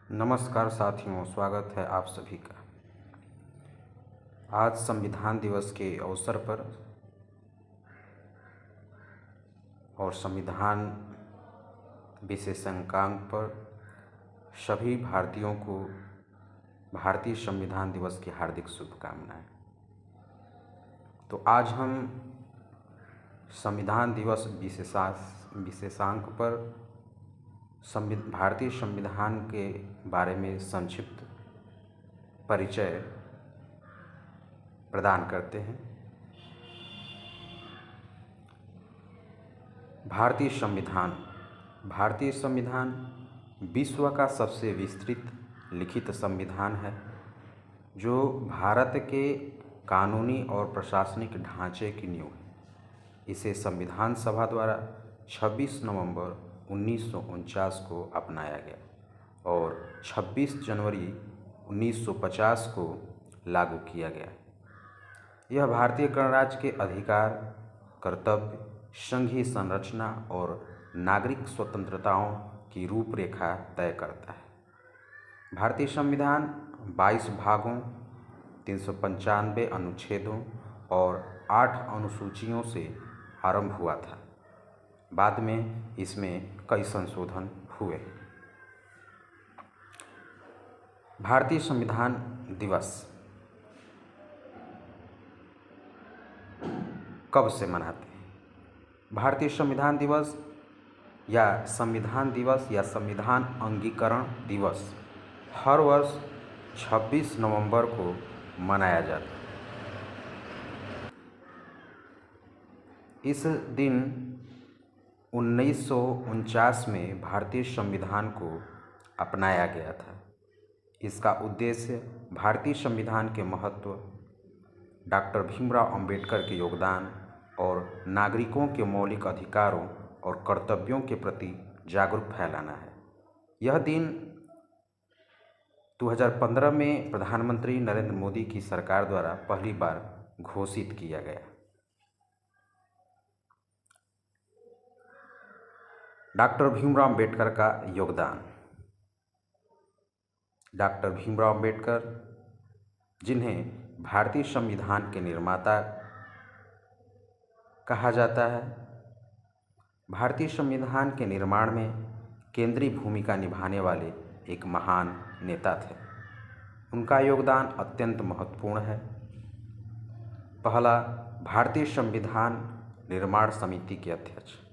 नमस्कार साथियों, स्वागत है आप सभी का। आज संविधान दिवस के अवसर पर और संविधान विशेषांक पर सभी भारतीयों को भारतीय संविधान दिवस की हार्दिक शुभकामनाएं। तो आज हम संविधान दिवस विशेषांक पर भारतीय संविधान के बारे में संक्षिप्त परिचय प्रदान करते हैं। भारतीय संविधान विश्व का सबसे विस्तृत लिखित संविधान है, जो भारत के कानूनी और प्रशासनिक ढांचे की नींव है। इसे संविधान सभा द्वारा 26 नवंबर 1949 को अपनाया गया और 26 जनवरी 1950 को लागू किया गया। यह भारतीय गणराज्य के अधिकार, कर्तव्य, संघीय संरचना और नागरिक स्वतंत्रताओं की रूपरेखा तय करता है। भारतीय संविधान 22 भागों, 395 अनुच्छेदों और 8 अनुसूचियों से आरंभ हुआ था। बाद में इसमें कई संशोधन हुए। भारतीय संविधान दिवस कब से मनाते हैं? भारतीय संविधान दिवस या संविधान अंगीकरण दिवस हर वर्ष 26 नवंबर को मनाया जाता है। इस दिन 1949 में भारतीय संविधान को अपनाया गया था। इसका उद्देश्य भारतीय संविधान के महत्व, डॉक्टर भीमराव अंबेडकर के योगदान और नागरिकों के मौलिक अधिकारों और कर्तव्यों के प्रति जागरूक फैलाना है। यह दिन 2015 में प्रधानमंत्री नरेंद्र मोदी की सरकार द्वारा पहली बार घोषित किया गया। डॉक्टर भीमराव अंबेडकर का योगदान। डॉक्टर भीमराव अंबेडकर, जिन्हें भारतीय संविधान के निर्माता कहा जाता है, भारतीय संविधान के निर्माण में केंद्रीय भूमिका निभाने वाले एक महान नेता थे। उनका योगदान अत्यंत महत्वपूर्ण है। पहला, भारतीय संविधान निर्माण समिति के अध्यक्ष।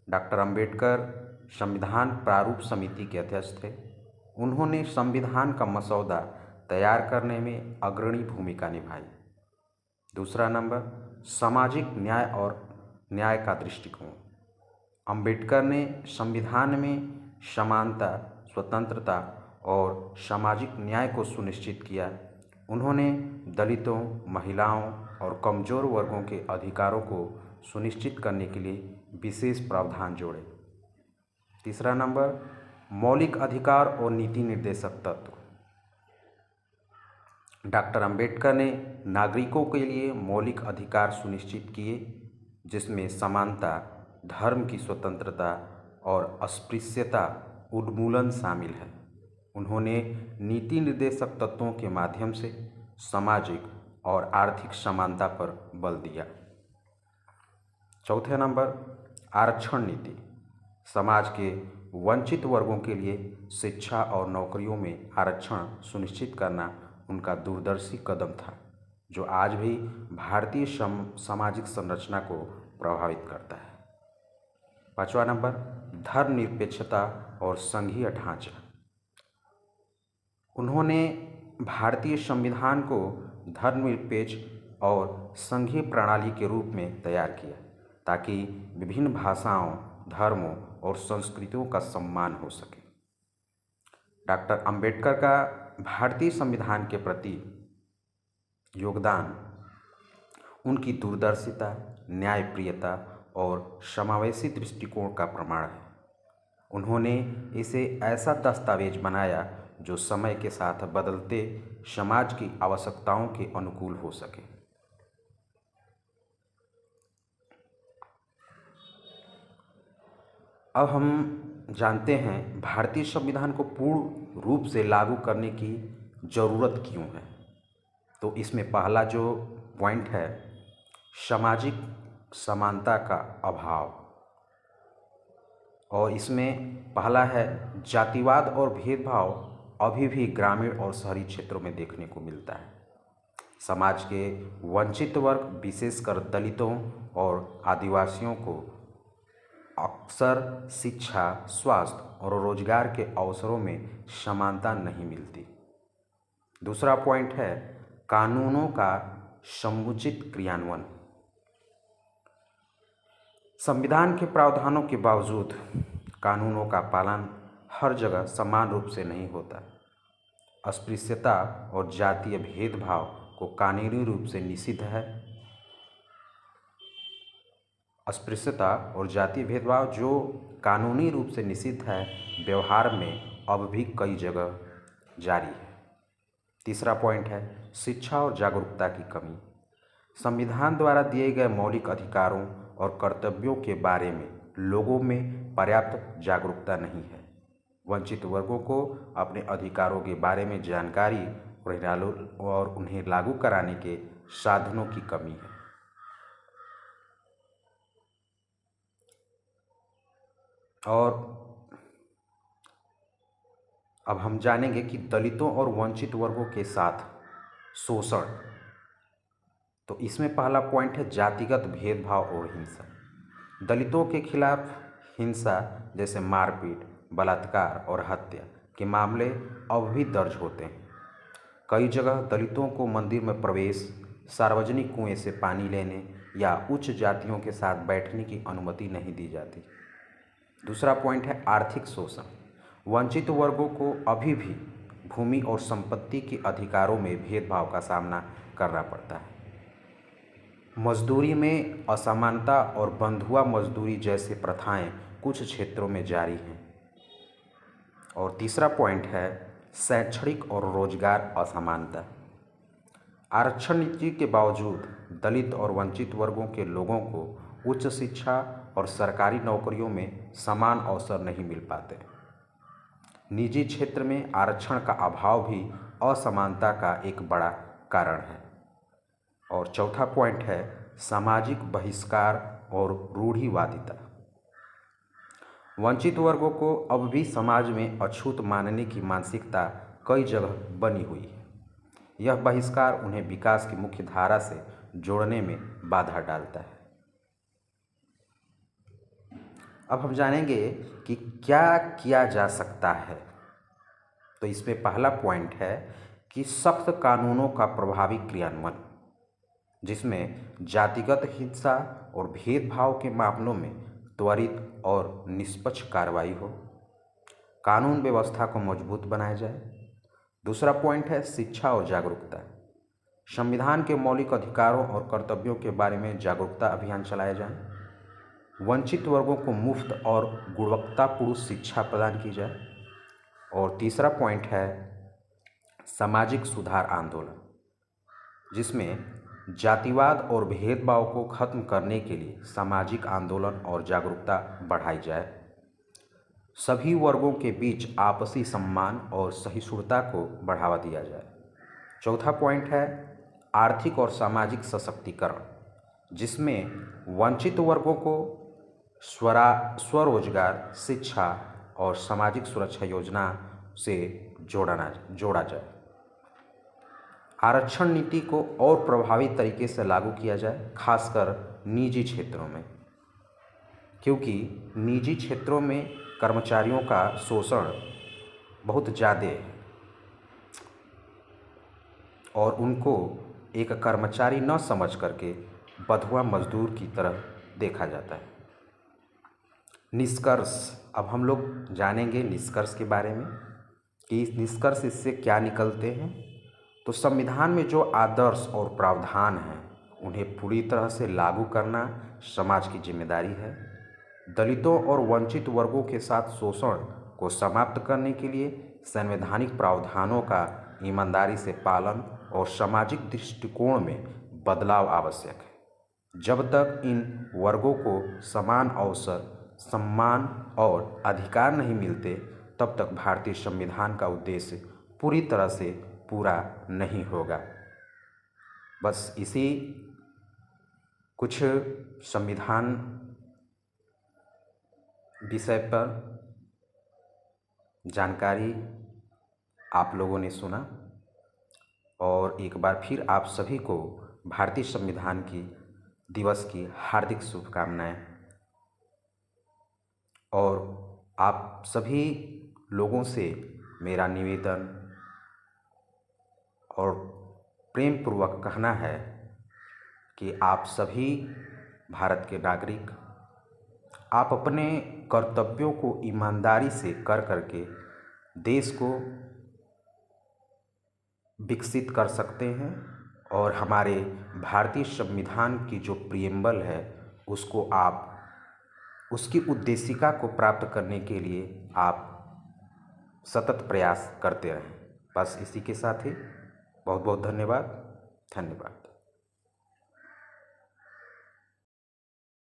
डॉक्टर अंबेडकर संविधान प्रारूप समिति के अध्यक्ष थे। उन्होंने संविधान का मसौदा तैयार करने में अग्रणी भूमिका निभाई। दूसरा नंबर, सामाजिक न्याय और न्याय का दृष्टिकोण। अंबेडकर ने संविधान में समानता, स्वतंत्रता और सामाजिक न्याय को सुनिश्चित किया। उन्होंने दलितों, महिलाओं और कमज़ोर वर्गों के अधिकारों को सुनिश्चित करने के लिए विशेष प्रावधान जोड़े। तीसरा नंबर, मौलिक अधिकार और नीति निर्देशक तत्व। डॉक्टर अंबेडकर ने नागरिकों के लिए मौलिक अधिकार सुनिश्चित किए, जिसमें समानता, धर्म की स्वतंत्रता और अस्पृश्यता उन्मूलन शामिल है। उन्होंने नीति निर्देशक तत्वों के माध्यम से सामाजिक और आर्थिक समानता पर बल दिया। चौथे नंबर, आरक्षण नीति। समाज के वंचित वर्गों के लिए शिक्षा और नौकरियों में आरक्षण सुनिश्चित करना उनका दूरदर्शी कदम था, जो आज भी भारतीय सामाजिक संरचना को प्रभावित करता है। पांचवा नंबर, धर्मनिरपेक्षता और संघीय ढांचा। उन्होंने भारतीय संविधान को धर्मनिरपेक्ष और संघीय प्रणाली के रूप में तैयार किया, ताकि विभिन्न भाषाओं, धर्मों और संस्कृतियों का सम्मान हो सके। डॉक्टर अंबेडकर का भारतीय संविधान के प्रति योगदान उनकी दूरदर्शिता, न्यायप्रियता और समावेशी दृष्टिकोण का प्रमाण है। उन्होंने इसे ऐसा दस्तावेज बनाया जो समय के साथ बदलते समाज की आवश्यकताओं के अनुकूल हो सके। अब हम जानते हैं भारतीय संविधान को पूर्ण रूप से लागू करने की ज़रूरत क्यों है। तो इसमें पहला जो पॉइंट है, सामाजिक समानता का अभाव। और इसमें पहला है, जातिवाद और भेदभाव अभी भी ग्रामीण और शहरी क्षेत्रों में देखने को मिलता है। समाज के वंचित वर्ग, विशेषकर दलितों और आदिवासियों को अक्सर शिक्षा, स्वास्थ्य और रोजगार के अवसरों में समानता नहीं मिलती। दूसरा पॉइंट है, कानूनों का समुचित क्रियान्वयन। संविधान के प्रावधानों के बावजूद कानूनों का पालन हर जगह समान रूप से नहीं होता। अस्पृश्यता और जातीय भेदभाव को कानूनी रूप से निषिद्ध है। अस्पृश्यता और जातीय भेदभाव जो कानूनी रूप से निषिद्ध है, व्यवहार में अब भी कई जगह जारी है। तीसरा पॉइंट है, शिक्षा और जागरूकता की कमी। संविधान द्वारा दिए गए मौलिक अधिकारों और कर्तव्यों के बारे में लोगों में पर्याप्त जागरूकता नहीं है। वंचित वर्गों को अपने अधिकारों के बारे में जानकारी और उन्हें लागू कराने के साधनों की कमी है। और अब हम जानेंगे कि दलितों और वंचित वर्गों के साथ शोषण। तो इसमें पहला पॉइंट है, जातिगत भेदभाव और हिंसा। दलितों के खिलाफ हिंसा जैसे मारपीट, बलात्कार और हत्या के मामले अब भी दर्ज होते हैं। कई जगह दलितों को मंदिर में प्रवेश, सार्वजनिक कुएं से पानी लेने या उच्च जातियों के साथ बैठने की अनुमति नहीं दी जाती। दूसरा पॉइंट है, आर्थिक शोषण। वंचित वर्गों को अभी भी भूमि और संपत्ति के अधिकारों में भेदभाव का सामना करना पड़ता है। मजदूरी में असमानता और बंधुआ मजदूरी जैसे प्रथाएं कुछ क्षेत्रों में जारी हैं। और तीसरा पॉइंट है, शैक्षणिक और रोजगार असमानता। आरक्षण नीति के बावजूद दलित और वंचित वर्गों के लोगों को उच्च शिक्षा और सरकारी नौकरियों में समान अवसर नहीं मिल पाते। निजी क्षेत्र में आरक्षण का अभाव भी असमानता का एक बड़ा कारण है। और चौथा पॉइंट है, सामाजिक बहिष्कार और रूढ़िवादिता। वंचित वर्गों को अब भी समाज में अछूत मानने की मानसिकता कई जगह बनी हुई है। यह बहिष्कार उन्हें विकास की मुख्य धारा से जोड़ने में बाधा डालता है। अब हम जानेंगे कि क्या किया जा सकता है। तो इसमें पहला पॉइंट है कि सख्त कानूनों का प्रभावी क्रियान्वयन, जिसमें जातिगत हिंसा और भेदभाव के मामलों में त्वरित और निष्पक्ष कार्रवाई हो। कानून व्यवस्था को मजबूत बनाया जाए। दूसरा पॉइंट है, शिक्षा और जागरूकता। संविधान के मौलिक अधिकारों और कर्तव्यों के बारे में जागरूकता अभियान चलाया जाए। वंचित वर्गों को मुफ्त और गुणवत्तापूर्ण शिक्षा प्रदान की जाए। और तीसरा पॉइंट है, सामाजिक सुधार आंदोलन, जिसमें जातिवाद और भेदभाव को खत्म करने के लिए सामाजिक आंदोलन और जागरूकता बढ़ाई जाए। सभी वर्गों के बीच आपसी सम्मान और सहिष्णुता को बढ़ावा दिया जाए। चौथा पॉइंट है, आर्थिक और सामाजिक सशक्तिकरण, जिसमें वंचित वर्गों को स्वरोजगार, शिक्षा और सामाजिक सुरक्षा योजना से जोड़ा जाए। आरक्षण नीति को और प्रभावी तरीके से लागू किया जाए, खासकर निजी क्षेत्रों में, क्योंकि निजी क्षेत्रों में कर्मचारियों का शोषण बहुत ज़्यादा है और उनको एक कर्मचारी न समझ करके बंधुआ मजदूर की तरह देखा जाता है। निष्कर्ष, अब हम लोग जानेंगे निष्कर्ष के बारे में कि इस निष्कर्ष इससे क्या निकलते हैं। तो संविधान में जो आदर्श और प्रावधान हैं उन्हें पूरी तरह से लागू करना समाज की जिम्मेदारी है। दलितों और वंचित वर्गों के साथ शोषण को समाप्त करने के लिए संवैधानिक प्रावधानों का ईमानदारी से पालन और सामाजिक दृष्टिकोण में बदलाव आवश्यक है। जब तक इन वर्गों को समान अवसर, सम्मान और अधिकार नहीं मिलते तब तक भारतीय संविधान का उद्देश्य पूरी तरह से पूरा नहीं होगा। बस इसी कुछ संविधान विषय पर जानकारी आप लोगों ने सुना और एक बार फिर आप सभी को भारतीय संविधान की दिवस की हार्दिक शुभकामनाएं। और आप सभी लोगों से मेरा निवेदन और प्रेम पूर्वक कहना है कि आप सभी भारत के नागरिक आप अपने कर्तव्यों को ईमानदारी से कर करके देश को विकसित कर सकते हैं और हमारे भारतीय संविधान की जो प्रियम्बल है उसको आप उसकी उद्देशिका को प्राप्त करने के लिए आप सतत प्रयास करते रहें। बस इसी के साथ ही बहुत बहुत धन्यवाद।